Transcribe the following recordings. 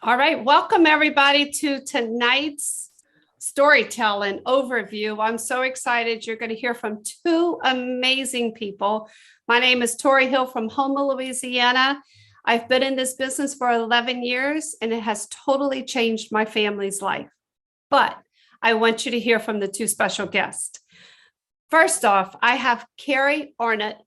All right, welcome everybody to tonight's storytelling overview. I'm so excited. You're going to hear from two amazing people. My name is Tori Hill from Houma, Louisiana. I've been in this business for 11 years and it has totally changed my family's life. But I want you to hear from the two special guests. First off, I have Carrie Arnott.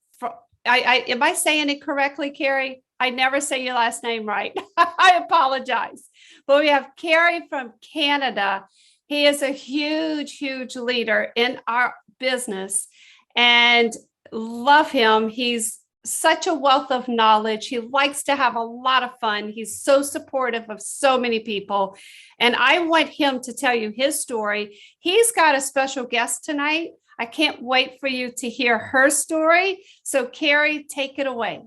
Am I saying it correctly, Carrie? I never say your last name right. I apologize. But we have Carrie from Canada. He is a huge, huge leader in our business and love him. He's such a wealth of knowledge. He likes to have a lot of fun. He's so supportive of so many people. And I want him to tell you his story. He's got a special guest tonight. I can't wait for you to hear her story. So Carrie, take it away.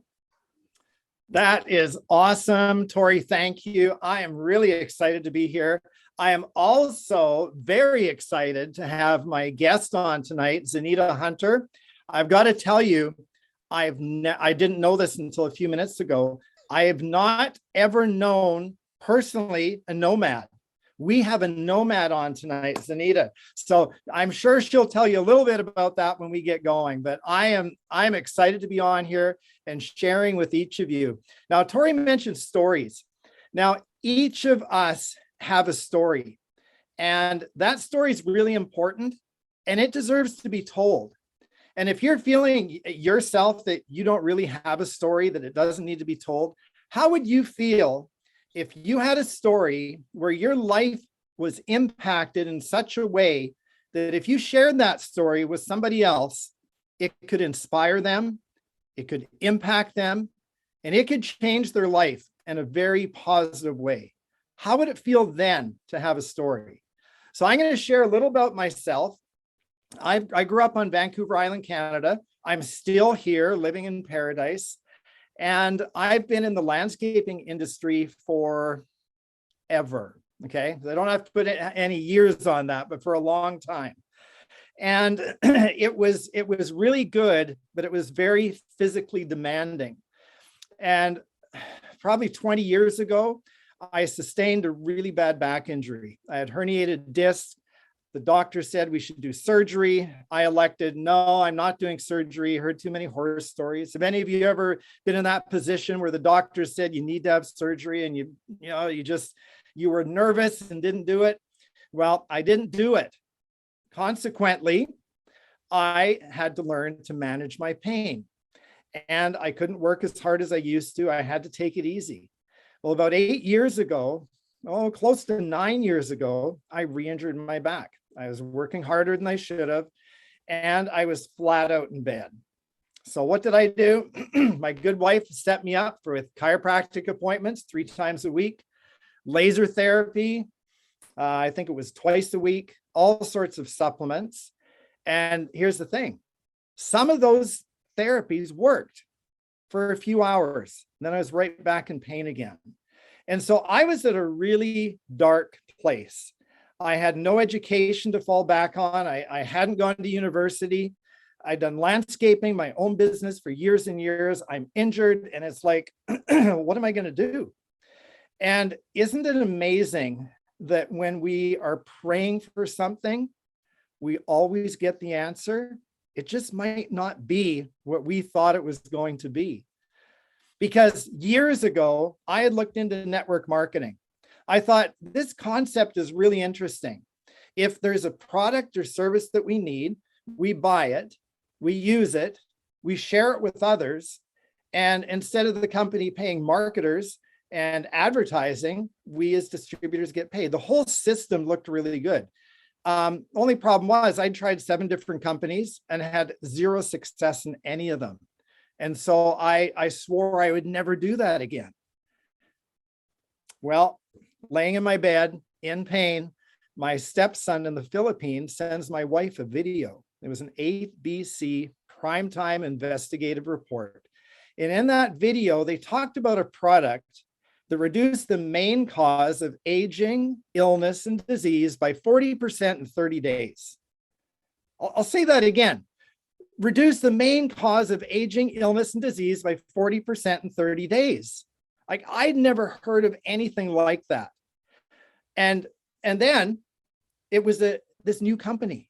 That is awesome, Tori. Thank you. I am really excited to be here. I am also very excited to have my guest on tonight, Zanita Hunter. I've got to tell you, I didn't know this until a few minutes ago. I have not ever known personally a nomad. We have a nomad on tonight, Zanita. So I'm sure she'll tell you a little bit about that when we get going, but I'm excited to be on here and sharing with each of you. Now, Tori mentioned stories. Now, each of us have a story, and that story is really important and it deserves to be told. And if you're feeling yourself that you don't really have a story, that it doesn't need to be told, how would you feel if you had a story where your life was impacted in such a way that if you shared that story with somebody else, it could inspire them, it could impact them, and it could change their life in a very positive way? How would it feel then to have a story? So I'm going to share a little about myself. I grew up on Vancouver Island, Canada. I'm still here living in paradise. And I've been in the landscaping industry for ever. Okay. I don't have to put any years on that, but for a long time. And it was really good, but it was very physically demanding. And probably 20 years ago, I sustained a really bad back injury. I had herniated discs. The doctor said we should do surgery. I elected, no, I'm not doing surgery. Heard too many horror stories. Have any of you ever been in that position where the doctor said you need to have surgery and you were nervous and didn't do it? Well, I didn't do it. Consequently, I had to learn to manage my pain. And I couldn't work as hard as I used to. I had to take it easy. Well, about 8 years ago, close to 9 years ago, I re-injured my back. I was working harder than I should have, and I was flat out in bed. So what did I do? My good wife set me up with chiropractic appointments 3 times a week, laser therapy, I think it was twice a week, all sorts of supplements. And here's the thing. Some of those therapies worked for a few hours. Then I was right back in pain again. And so I was at a really dark place. I had no education to fall back on. I hadn't gone to university. I'd done landscaping, my own business for years and years. I'm injured and it's like, what am I going to do? And isn't it amazing that when we are praying for something, we always get the answer? It just might not be what we thought it was going to be. Because years ago, I had looked into network marketing. I thought this concept is really interesting. If there's a product or service that we need, we buy it, we use it, we share it with others. And instead of the company paying marketers and advertising, we as distributors get paid. The whole system looked really good. Only problem was I tried 7 different companies and had 0 success in any of them. And so I swore I would never do that again. Well, laying in my bed in pain, my stepson in the Philippines sends my wife a video. It was an ABC primetime investigative report. And in that video, they talked about a product that reduced the main cause of aging, illness, and disease by 40% in 30 days. I'll say that again. Reduce the main cause of aging, illness, and disease by 40% in 30 days. Like I'd never heard of anything like that. And then it was this new company.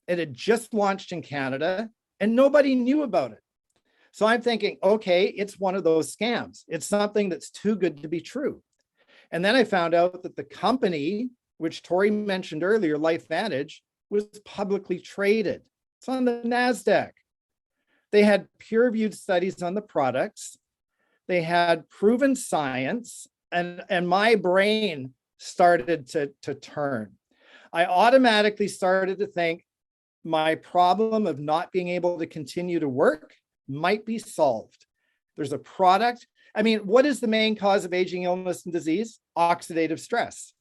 It had just launched in Canada and nobody knew about it. So I'm thinking, okay, it's one of those scams. It's something that's too good to be true. And then I found out that the company, which Tori mentioned earlier, LifeVantage, was publicly traded. It's on the NASDAQ. They had peer-reviewed studies on the products. They had proven science, and my brain started to turn. I automatically started to think my problem of not being able to continue to work might be solved. There's a product. I mean, what is the main cause of aging, illness, and disease? Oxidative stress.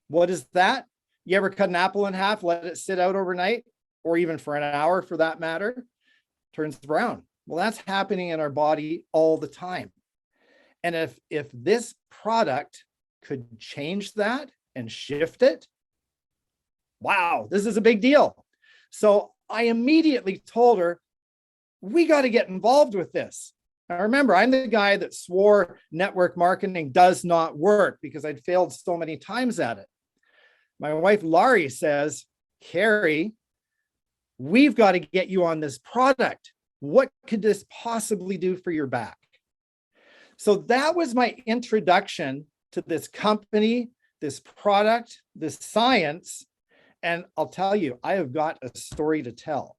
What is that? You ever cut an apple in half, let it sit out overnight, or even for an hour for that matter, turns brown. Well, that's happening in our body all the time. And if this product could change that and shift it, wow, this is a big deal. So I immediately told her, we got to get involved with this. Now remember, I'm the guy that swore network marketing does not work because I'd failed so many times at it. My wife, Laurie, says, Carrie, we've got to get you on this product. What could this possibly do for your back? So that was my introduction to this company, this product, this science. And I'll tell you, I have got a story to tell.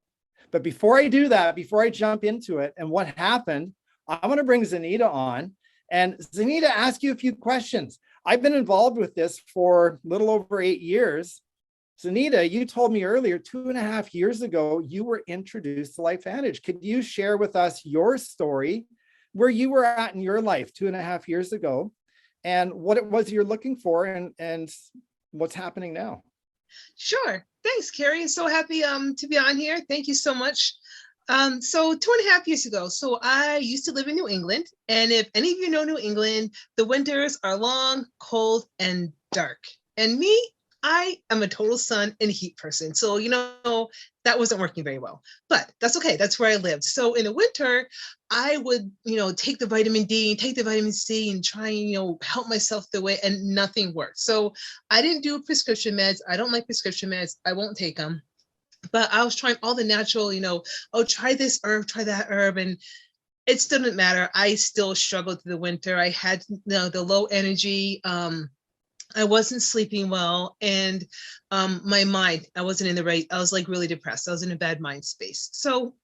But before I do that, before I jump into it and what happened, I want to bring Zenita on. And Zenita, ask you a few questions. I've been involved with this for a little over 8 years. Zenita, you told me earlier, 2.5 years ago, you were introduced to LifeVantage. Could you share with us your story, where you were at in your life 2.5 years ago, and what it was you're looking for and what's happening now? Sure. Thanks, Carrie. So happy to be on here. Thank you so much. So 2.5 years ago, so I used to live in New England. And if any of you know New England, the winters are long, cold, and dark. And me, I am a total sun and heat person. So, that wasn't working very well, but that's okay. That's where I lived. So in the winter, I would, take the vitamin D, take the vitamin C and try and, help myself the way, and nothing worked. So I didn't do prescription meds. I don't like prescription meds. I won't take them. But I was trying all the natural, try this herb, try that herb. And it still didn't matter. I still struggled through the winter. I had the low energy. I wasn't sleeping well. And my mind, I wasn't in the right, I was like really depressed. I was in a bad mind space. So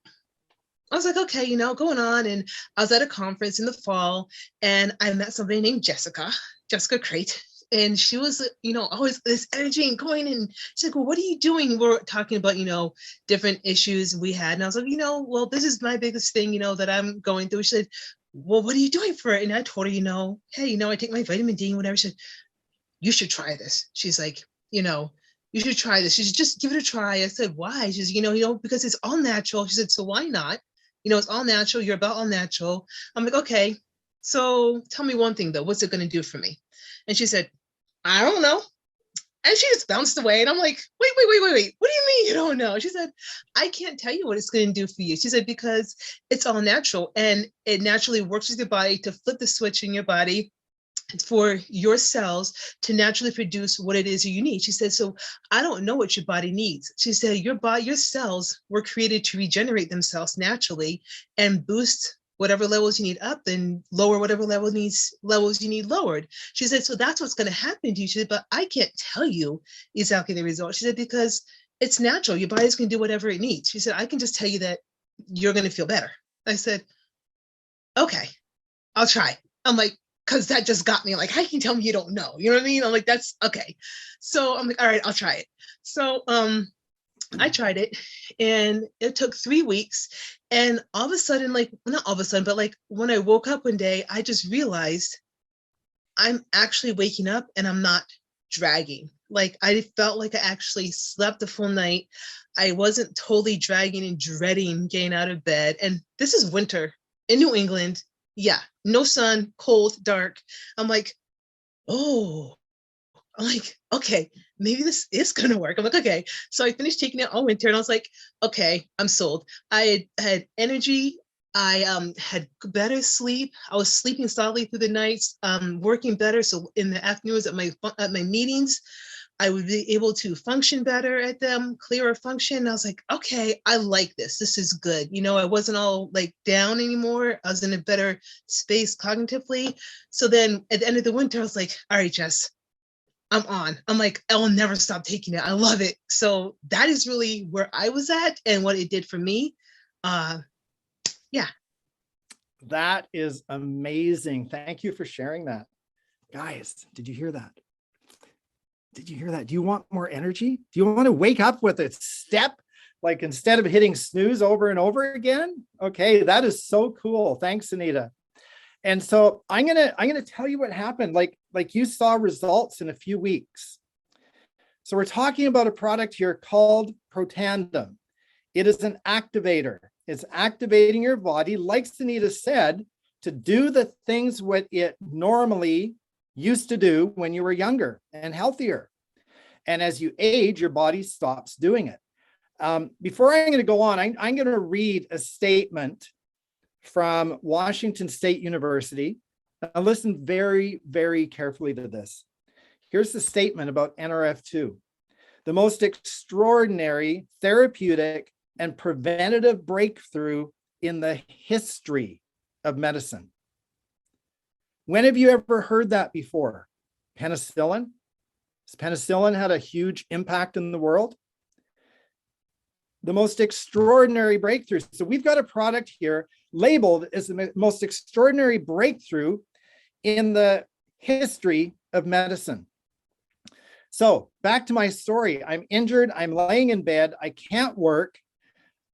I was like, okay, going on. And I was at a conference in the fall and I met somebody named Jessica Crate. And she was, always this energy and going. And she's like, well, what are you doing? We're talking about, different issues we had. And I was like, well, this is my biggest thing, that I'm going through. She said, well, what are you doing for it? And I told her, hey, I take my vitamin D and whatever. She said, you should try this. She's like, you should try this. She said, just give it a try. I said, why? She said, because it's all natural. She said, so why not? It's all natural. You're about all natural. I'm like, okay. So tell me one thing though, what's it going to do for me? And she said, I don't know. And she just bounced away. And I'm like, wait. What do you mean you don't know? She said, I can't tell you what it's going to do for you. She said, because it's all natural and it naturally works with your body to flip the switch in your body for your cells to naturally produce what it is you need. She said, so I don't know what your body needs. She said, your cells were created to regenerate themselves naturally and boost whatever levels you need up and lower whatever levels you need lowered. She said, so that's what's going to happen to you. She said, but I can't tell you exactly the result. She said, because it's natural. Your body's going to do whatever it needs. She said, I can just tell you that you're going to feel better. I said, okay, I'll try. I'm like, because that just got me like, how can you tell me you don't know? You know what I mean? I'm like, that's okay. So I'm like, all right, I'll try it. So I tried it and it took 3 weeks. And all of a sudden, like, not all of a sudden, but like when I woke up one day, I just realized I'm actually waking up and I'm not dragging. Like I felt like I actually slept a full night. I wasn't totally dragging and dreading getting out of bed. And this is winter in New England. Yeah, no sun, cold, dark. I'm like, okay, maybe this is gonna work. I'm like, okay. So I finished taking it all winter and I was like, okay, I'm sold. I had energy. I had better sleep. I was sleeping solidly through the nights, working better. So in the afternoons at my meetings, I would be able to function better at them, clearer function. And I was like, okay, I like this. This is good. You know, I wasn't all like down anymore. I was in a better space cognitively. So then at the end of the winter, I was like, all right, Jess, I'm on. I'm like, I will never stop taking it. I love it. So that is really where I was at and what it did for me. Yeah. That is amazing. Thank you for sharing that. Guys, did you hear that? Did you hear that? Do you want more energy? Do you want to wake up with a step? Like instead of hitting snooze over and over again? Okay, that is so cool. Thanks, Anita. And so I'm gonna tell you what happened. Like you saw results in a few weeks. So we're talking about a product here called Protandim. It is an activator. It's activating your body, like Anita said, to do the things what it normally used to do when you were younger and healthier. And as you age, your body stops doing it. Before I'm going to go on, I'm going to read a statement from Washington State University. Now listen very, very carefully to this. Here's the statement about NRF2. The most extraordinary therapeutic and preventative breakthrough in the history of medicine. When have you ever heard that before? Penicillin? Has penicillin had a huge impact in the world? The most extraordinary breakthrough. So we've got a product here labeled as the most extraordinary breakthrough in the history of medicine. So back to my story. I'm injured. I'm laying in bed. I can't work.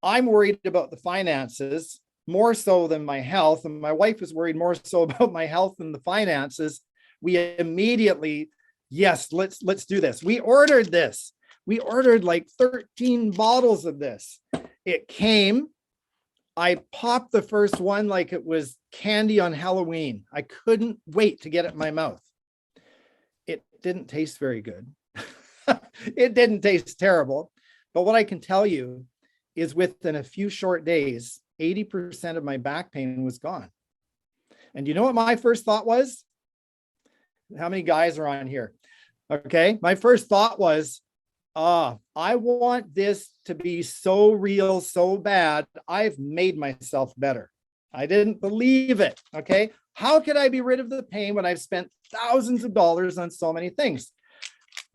I'm worried about the finances more so than my health. And my wife was worried more so about my health than the finances. We immediately, yes, let's do this. We ordered this. We ordered like 13 bottles of this. It came. I popped the first one like it was candy on Halloween. I couldn't wait to get it in my mouth. It didn't taste very good. It didn't taste terrible. But what I can tell you is within a few short days, 80% of my back pain was gone. And you know what my first thought was? How many guys are on here? Okay. My first thought was, I want this to be so real, so bad. I've made myself better. I didn't believe it. Okay. How could I be rid of the pain when I've spent thousands of dollars on so many things?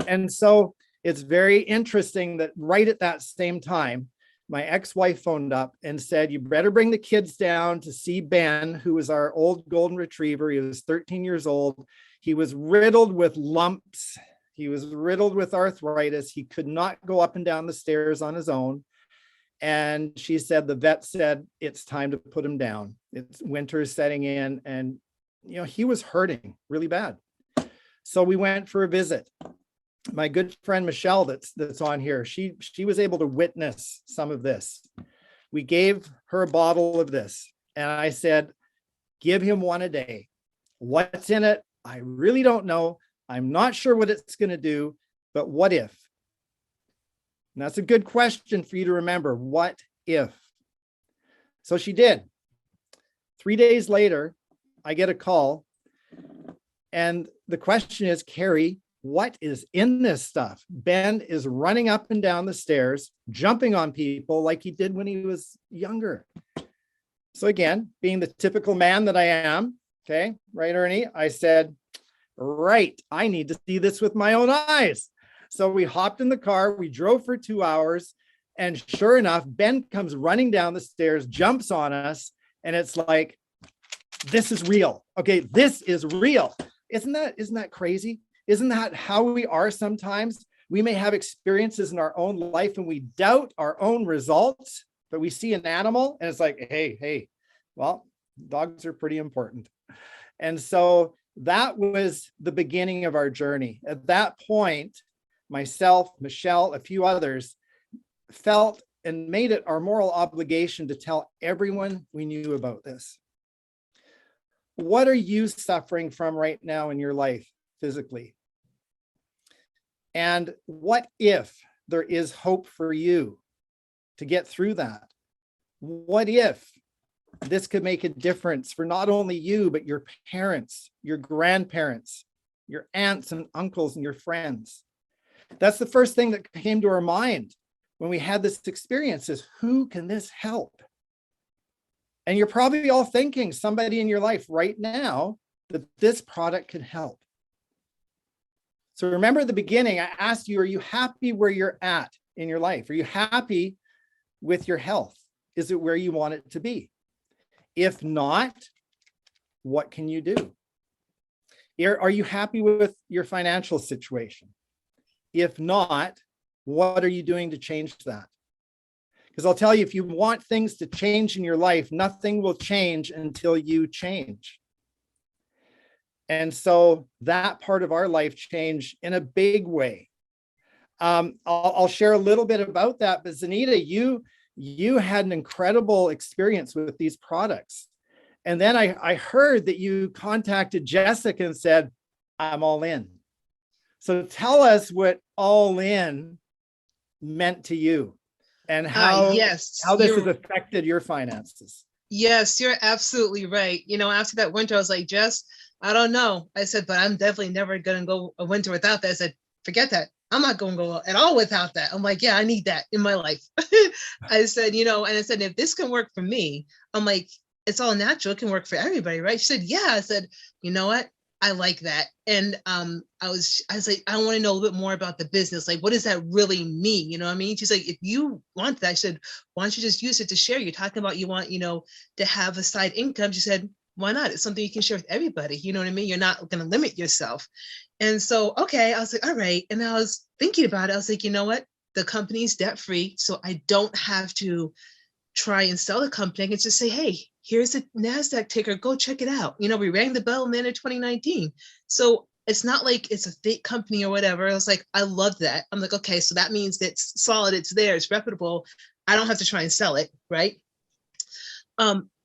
And so it's very interesting that right at that same time, my ex-wife phoned up and said, you better bring the kids down to see Ben, who was our old golden retriever. He was 13 years old. He was riddled with lumps. He was riddled with arthritis. He could not go up and down the stairs on his own. And she said, the vet said, it's time to put him down. It's winter setting in. And, you know, he was hurting really bad. So we went for a visit. My good friend, Michelle, that's on here, she was able to witness some of this. We gave her a bottle of this. And I said, give him one a day. What's in it? I really don't know. I'm not sure what it's going to do, but what if? And that's a good question for you to remember. What if? So she did. 3 days later, I get a call. And the question is, Carrie, what is in this stuff? Ben is running up and down the stairs, jumping on people like he did when he was younger. So again, being the typical man that I am, okay, right, Ernie? I said, right, I need to see this with my own eyes. So we hopped in the car, we drove for 2 hours, and sure enough, Ben comes running down the stairs, jumps on us, and it's like, this is real. Okay, this is real. Isn't that crazy? Isn't that how we are sometimes? We may have experiences in our own life and we doubt our own results, but we see an animal and it's like, hey, well, dogs are pretty important. And so that was the beginning of our journey. At that point, myself, Michelle, a few others felt and made it our moral obligation to tell everyone we knew about this. What are you suffering from right now in your life physically? And what if there is hope for you to get through that? What if this could make a difference for not only you, but your parents, your grandparents, your aunts and uncles, and your friends. That's the first thing that came to our mind when we had this experience is, who can this help? And you're probably all thinking somebody in your life right now that this product could help. So remember at the beginning, I asked you, are you happy where you're at in your life? Are you happy with your health? Is it where you want it to be? If not, what can you do? Are you happy with your financial situation? If not, what are you doing to change that? Because I'll tell you, if you want things to change in your life, nothing will change until you change. And so that part of our life changed in a big way. I'll share a little bit about that, but Zenita, you had an incredible experience with these products. And then I heard that you contacted Jessica and said, I'm all in. So tell us what all in meant to you and how this has affected your finances. Yes, you're absolutely right. You know, after that winter, I was like, Jess, I don't know. I said, but I'm definitely never going to go a winter without that. I said, forget that. I'm not going to go at all without that. I'm like, yeah, I need that in my life. I said, you know, and I said, if this can work for me, I'm like, it's all natural. It can work for everybody, right? She said, yeah. I said, you know what? I like that. And I was like, I want to know a little bit more about the business. Like, what does that really mean? You know what I mean? She's like, if you want that, she said, why don't you just use it to share? You're talking about you want, you know, to have a side income. She said, why not? It's something you can share with everybody. You know what I mean? You're not going to limit yourself. And so, okay, I was like, all right. And I was thinking about it. I was like, you know what? The company's debt free. So I don't have to try and sell the company. I can just say, hey, here's a NASDAQ ticker. Go check it out. You know, we rang the bell in the end of 2019. So it's not like it's a fake company or whatever. I was like, I love that. I'm like, okay, so that means it's solid. It's there. It's reputable. I don't have to try and sell it. Right.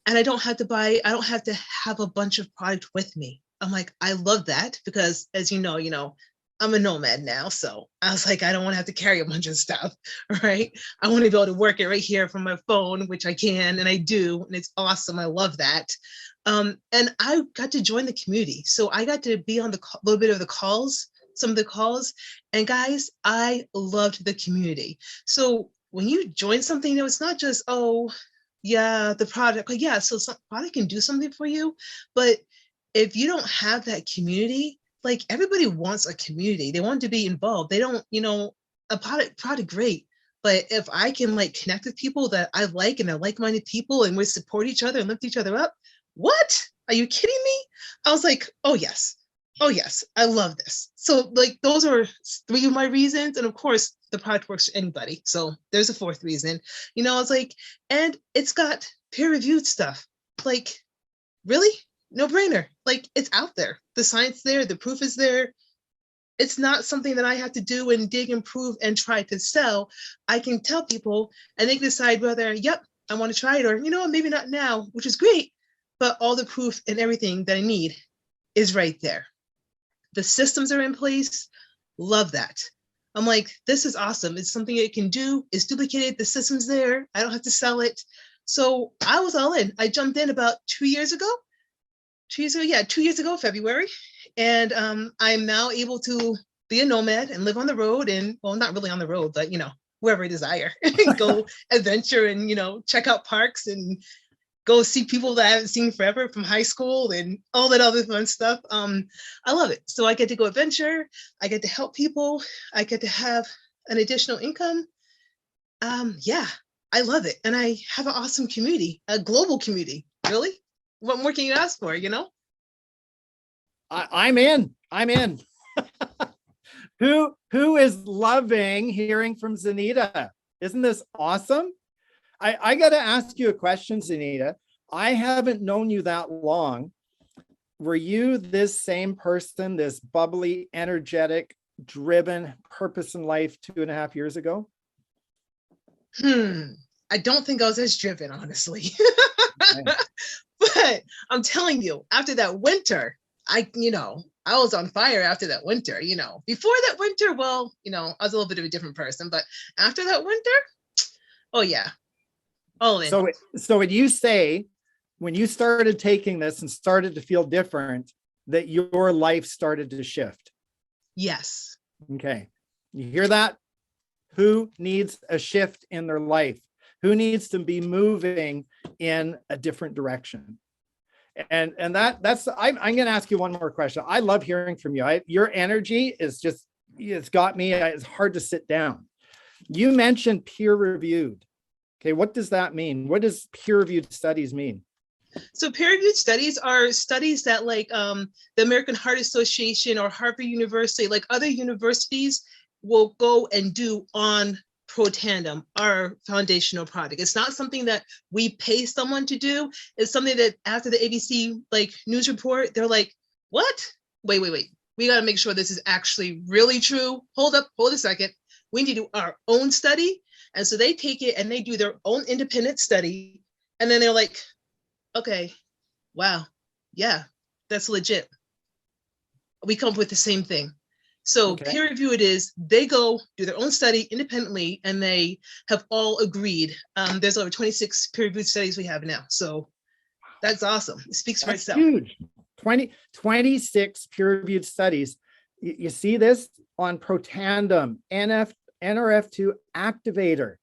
And I don't have to have a bunch of product with me. I'm like, I love that because as you know, I'm a nomad now. So I was like, I don't want to have to carry a bunch of stuff, right? I want to be able to work it right here from my phone, which I can, and I do. And it's awesome. I love that. And I got to join the community. So I got to be on the little bit of the calls, some of the calls. And guys, I loved the community. So when you join something, it's not just, oh, yeah, the product, like, yeah, so some product can do something for you. But if you don't have that community, like everybody wants a community, they want to be involved. They don't, a product great. But if I can like connect with people that I like and they're like-minded people and we support each other and lift each other up, what? Are you kidding me? I was like, oh yes, I love this. So like those are three of my reasons. And of course, the product works for anybody. So there's a fourth reason. I was like, and it's got peer-reviewed stuff. Like, really? No brainer. Like it's out there. The science there, the proof is there. It's not something that I have to do and dig and prove and try to sell. I can tell people and they can decide whether, yep, I want to try it or, maybe not now, which is great. But all the proof and everything that I need is right there. The systems are in place. Love that. I'm like, this is awesome. It's something it can do. It's duplicated. The system's there. I don't have to sell it. So I was all in. I jumped in about 2 years ago. 2 years ago, yeah, 2 years ago, February. And I'm now able to be a nomad and live on the road and, well, not really on the road, but, wherever I desire. Go adventure and, check out parks and go see people that I haven't seen forever from high school and all that other fun stuff. I love it. So I get to go adventure. I get to help people. I get to have an additional income. Yeah, I love it. And I have an awesome community, a global community. Really? What more can you ask for, I'm in. Who is loving hearing from Zenita? Isn't this awesome? I got to ask you a question, Zenita. I haven't known you that long. Were you this same person, this bubbly, energetic, driven purpose in life 2.5 years ago? I don't think I was as driven, honestly. But I'm telling you, after that winter, I was on fire after that winter, Before that winter, well, I was a little bit of a different person, but after that winter, oh yeah, all in. So would you say when you started taking this and started to feel different, that your life started to shift? Yes. Okay. You hear that? Who needs a shift in their life? Who needs to be moving in a different direction? And that's I'm going to ask you one more question. I love hearing from you. Your energy is just, it's got me. It's hard to sit down. You mentioned peer reviewed. Okay. What does that mean? What does peer reviewed studies mean? So peer-reviewed studies are studies that like the American Heart Association or Harvard University, like other universities will go and do on Protandim, our foundational product. It's not something that we pay someone to do. It's something that after the ABC like news report, they're like, what? Wait. We got to make sure this is actually really true. Hold a second. We need to do our own study. And so they take it and they do their own independent study. And then they're like, okay, wow, yeah, that's legit. We come up with the same thing. So Okay. peer review it is, they go do their own study independently and they have all agreed. There's over 26 peer reviewed studies we have now. So that's awesome. It speaks for That's itself. huge. 26 peer-reviewed studies. You see this on Protandim, NRF2 activator.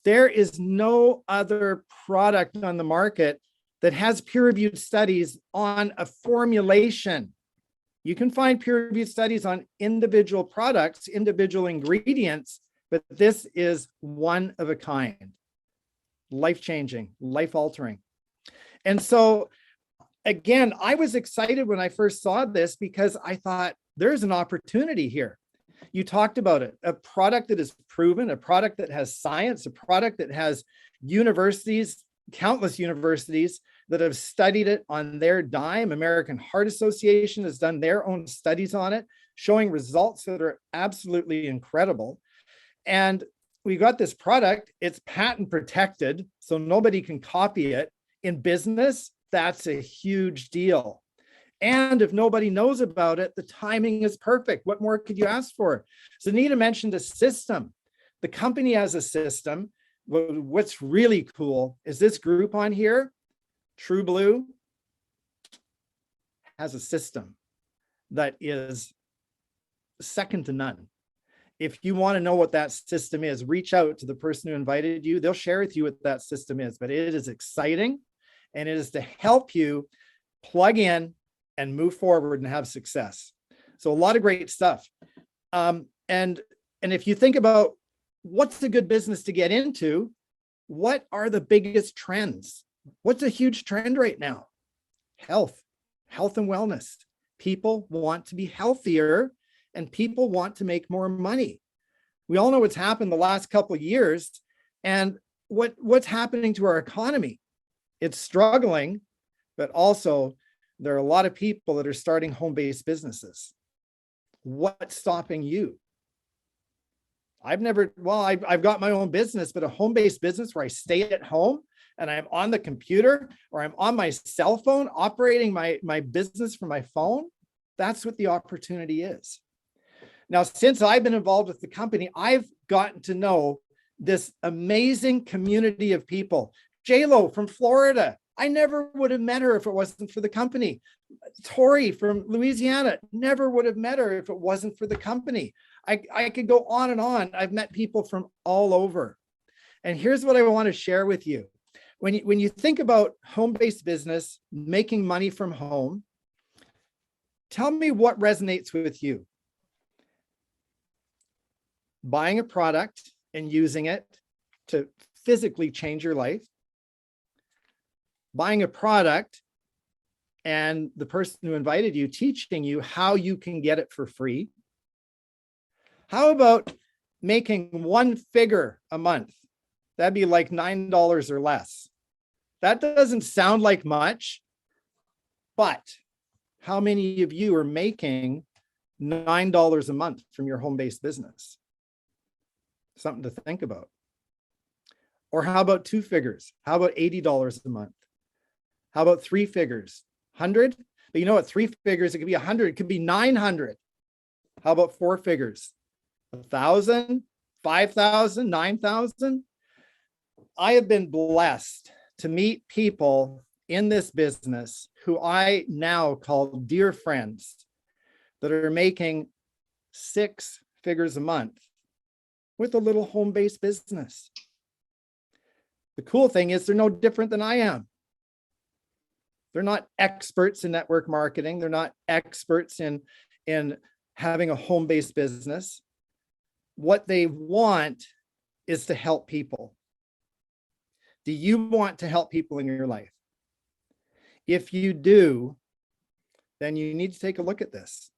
There is no other product on the market that has peer-reviewed studies on a formulation. You can find peer-reviewed studies on individual products, individual ingredients, but this is one of a kind, life-changing, life-altering. And so, again, I was excited when I first saw this because I thought there's an opportunity here. You talked about it, a product that is proven, a product that has science, a product that has universities, countless universities that have studied it on their dime. American Heart Association has done their own studies on it, showing results that are absolutely incredible. And we got this product, it's patent protected, so nobody can copy it. In business, that's a huge deal. And if nobody knows about it, the timing is perfect. What more could you ask for? Zanita mentioned a system. The company has a system. What's really cool is this group on here, True Blue, has a system that is second to none. If you want to know what that system is, reach out to the person who invited you. They'll share with you what that system is, but it is exciting and it is to help you plug in and move forward and have success. So a lot of great stuff. And if you think about what's a good business to get into, what are the biggest trends? What's a huge trend right now? Health and wellness. People want to be healthier and people want to make more money. We all know what's happened the last couple of years and what's happening to our economy. It's struggling, but also there are a lot of people that are starting home-based businesses. What's stopping you? I've got my own business, but a home-based business where I stay at home and I'm on the computer or I'm on my cell phone operating my business from my phone, that's what the opportunity is. Now, since I've been involved with the company, I've gotten to know this amazing community of people. J-Lo from Florida, I never would have met her if it wasn't for the company. Tori from Louisiana, never would have met her if it wasn't for the company. I could go on and on. I've met people from all over. And here's what I want to share with you. When you think about home-based business, making money from home, tell me what resonates with you. Buying a product and using it to physically change your life. Buying a product and the person who invited you teaching you how you can get it for free. How about making one figure a month? That'd be like $9 or less. That doesn't sound like much, but how many of you are making $9 a month from your home-based business? Something to think about. Or how about two figures? How about $80 a month? How about three figures? 100? But you know what? Three figures, it could be 100, it could be 900. How about four figures? 1,000, 5,000, 9,000? I have been blessed to meet people in this business who I now call dear friends that are making 6 figures a month with a little home-based business. The cool thing is they're no different than I am. They're not experts in network marketing. They're not experts in having a home-based business. What they want is to help people. Do you want to help people in your life? If you do, then you need to take a look at this.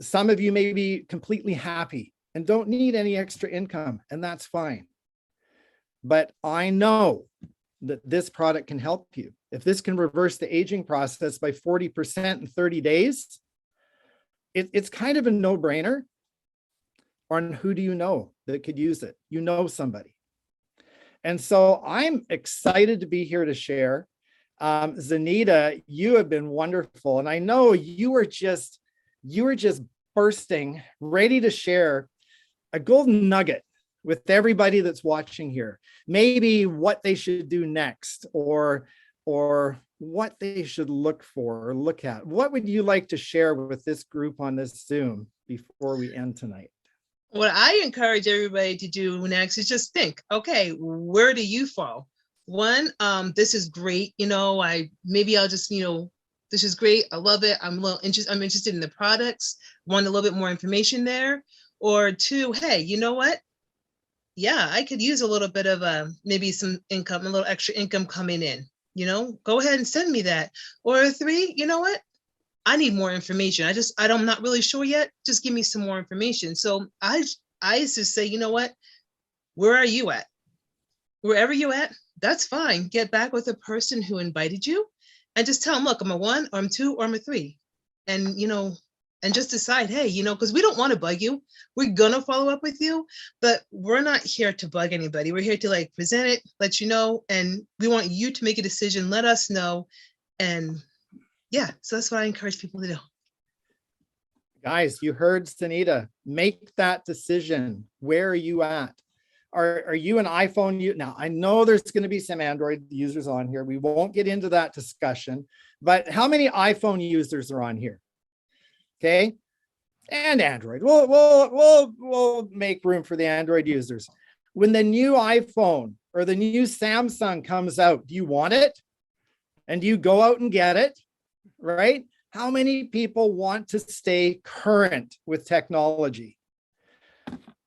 Some of you may be completely happy and don't need any extra income, and that's fine. But I know that this product can help you. If this can reverse the aging process by 40% in 30 days, it's kind of a no-brainer. On who do you know that could use it? You know somebody. And so I'm excited to be here to share. Zenita, you have been wonderful. And I know you were just bursting, ready to share a golden nugget with everybody that's watching here. Maybe what they should do next, or what they should look for or look at. What would you like to share with this group on this Zoom before we end tonight? What I encourage everybody to do next is just think, okay, where do you fall? One, this is great. I'll just, this is great. I love it. I'm interested in the products, want a little bit more information there. Or 2, hey, you know what? Yeah, I could use a little bit of maybe some income, a little extra income coming in, go ahead and send me that. Or 3, you know what? I need more information. I'm not really sure yet. Just give me some more information. So I just say, you know what? Where are you at? Wherever you're at, that's fine. Get back with the person who invited you and just tell them, look, I'm a 1, or I'm 2, or I'm a 3. And, and just decide, hey, because we don't want to bug you. We're going to follow up with you, but we're not here to bug anybody. We're here to present it, let you know, and we want you to make a decision. Let us know. And yeah, so that's what I encourage people to do. Guys, you heard Zenita. Make that decision. Where are you at? Are you an iPhone? Now, I know there's going to be some Android users on here. We won't get into that discussion, but how many iPhone users are on here? Okay, and Android. We'll make room for the Android users. When the new iPhone or the new Samsung comes out, do you want it? And do you go out and get it? Right? How many people want to stay current with technology?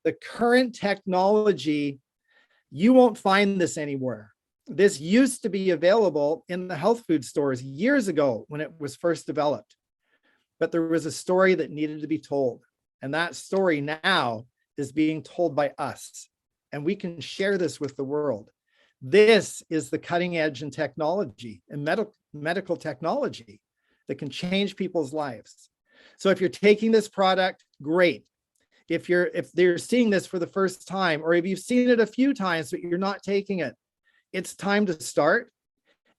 The current technology, you won't find this anywhere. This used to be available in the health food stores years ago when it was first developed. But there was a story that needed to be told. And that story now is being told by us. And we can share this with the world. This is the cutting edge in technology and medical technology that can change people's lives. So if you're taking this product, great. If they're seeing this for the first time, or if you've seen it a few times, but you're not taking it, it's time to start.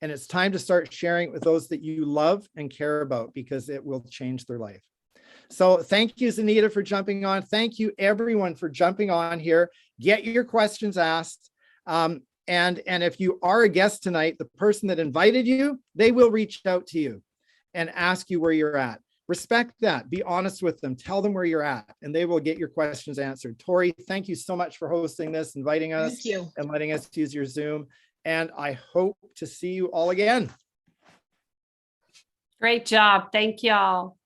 And it's time to start sharing it with those that you love and care about, because it will change their life. So thank you, Zenita, for jumping on. Thank you, everyone, for jumping on here. Get your questions asked. And if you are a guest tonight, the person that invited you, they will reach out to you and ask you where you're at. Respect that. Be honest with them. Tell them where you're at, and they will get your questions answered. Tori, thank you so much for hosting this, inviting us, and letting us use your Zoom. And I hope to see you all again. Great job. Thank y'all.